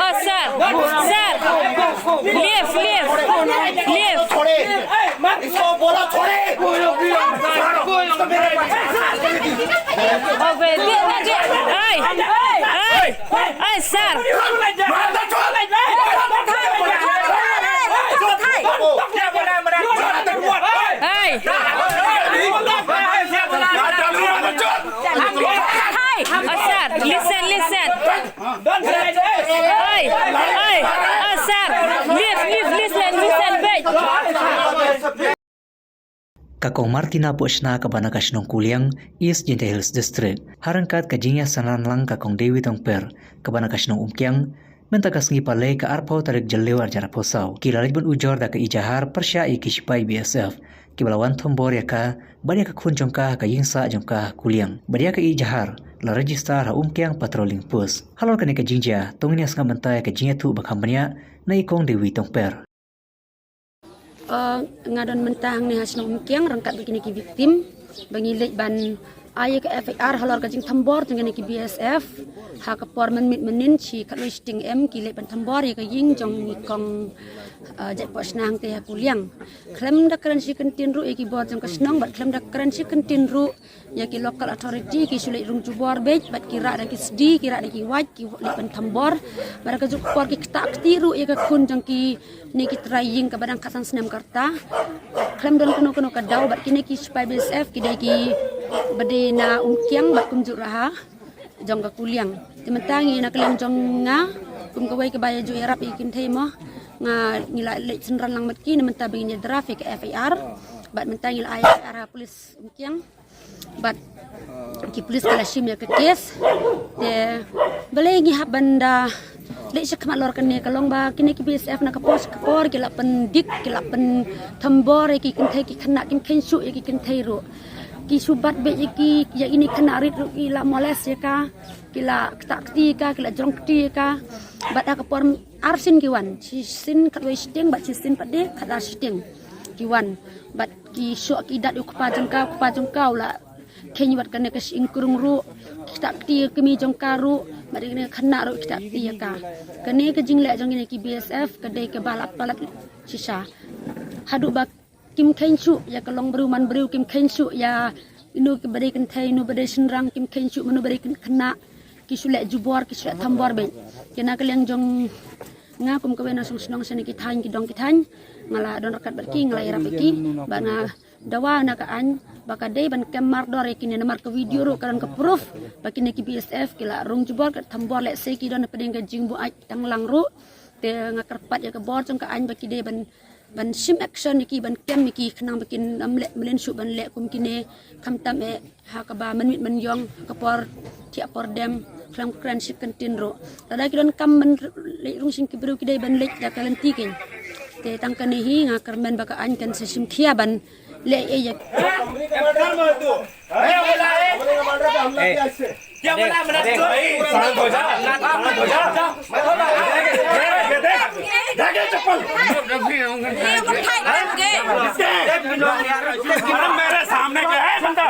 Oh, sir. Sir. Leave. इसको बोला छोड़े Oh, baby. Hey, sir. Hey. Oh, sir. Listen. Hey. Oh, sir. Listen, wait. Kakong Martina Pushna kabana kasnong kuliang East Jinta Hills District. Harangkat kajinya sanan lang kakong Dewi Tongper kabana kasnong umkyang mentakas ngi palay ka arpaw tarik jalew arjana posaw. Kilalit bun ujor da ka ijahar persya ikishpay BSF. Kibalawan tombor ya ka badia ka kunjong ka yingsa jong ka kuliang. Badia ka ijahar la register ha umkyang patrolling post. Halor ka ni ka jinja tonginias nga mantay ka jinya tu bakamanya na ikong Dewi Tongper. Ngadon mentang ni hasno umkyang rangkat begini ki victim bangilik ban ay ke FIR halor ka jing tambor jeng ki BSF ha ka por menin chi ka listing M ki le ban tambor ya ka ying jong ni kong jai pos nang te ha kuliang klem da kran si kentin ru ki bot jong ka snong bat klem da kran si kentin ru ya ki local authority ki sulit rung jubor bet bat kira da ki sdi kira da ki waj ki le ban tambor bara ka juk por ki tak tiru ya ka kun jong ki ni ki trying ka badang kasan senam karta klem don kuno ka daw bat kini ki spy BSF ki dai ki bade na umkyang bat kum juk raha jong ka kuliang timentangi na klem jong nga kum ka wai ka baya ju yarap ikin thai mo nga ngila le senran lang mat ki na menta begini traffic FIR bat mentangi la IR polis umkyang bat ki polis kala shim ya ke kes te balai ngi habanda le syak malor kene kalong ba kini ki BSF na kapos kapor kila pendik kila pen tambor ki kenthai ki khana kim khensu ki kenthai ro ki subat be ki ya ini kena rit ru kila moles ya ka kila takti ka kila jongti ka bat kapor arsin ki wan sin katwai sting bat sin pade kata sting ki wan bat ki syok ki dat ukpa jongka la kenya bat kene ke ingkurung ru kita ti kemi jongkaru bat kene khana ru kita ti ka kene ke jingle jong ini ki BSF kedai ke balap sisa hadu bak kim khensu ya kalong beruman beriu kim khensu ya inu ke badai kenthai inu badai senrang kim khensu menu badai khana ki sule jubor ki sule tambor be kena keleng jong ngakum kawena song sene ki than ki dong ki than ngala don rakat berki ngala ira beki bana dawa na ka an baka dei ban kamar dore kini namar ke video ro karan ke proof bakini ki BSF kila rung jubor ka tambor le se ki don pedeng ka jingbu ai tang lang ro te ngakarpat ya ke bor jong ka an baki dei ban sim action ki ban kem ki khnang bakin amle melen su ban le kum kini kamtam e ha ka ba menit men yong ka por ti apor dem klang kran si kentin ro tada ki don kam men le rung sing ki bru ki dei ban le da kalenti kin te tang kani hi ngakar men baka an kan se sim khia ban le e ya क्या बोला मैंने शांत हो जा चप्पल मेरे सामने क्या है बंदा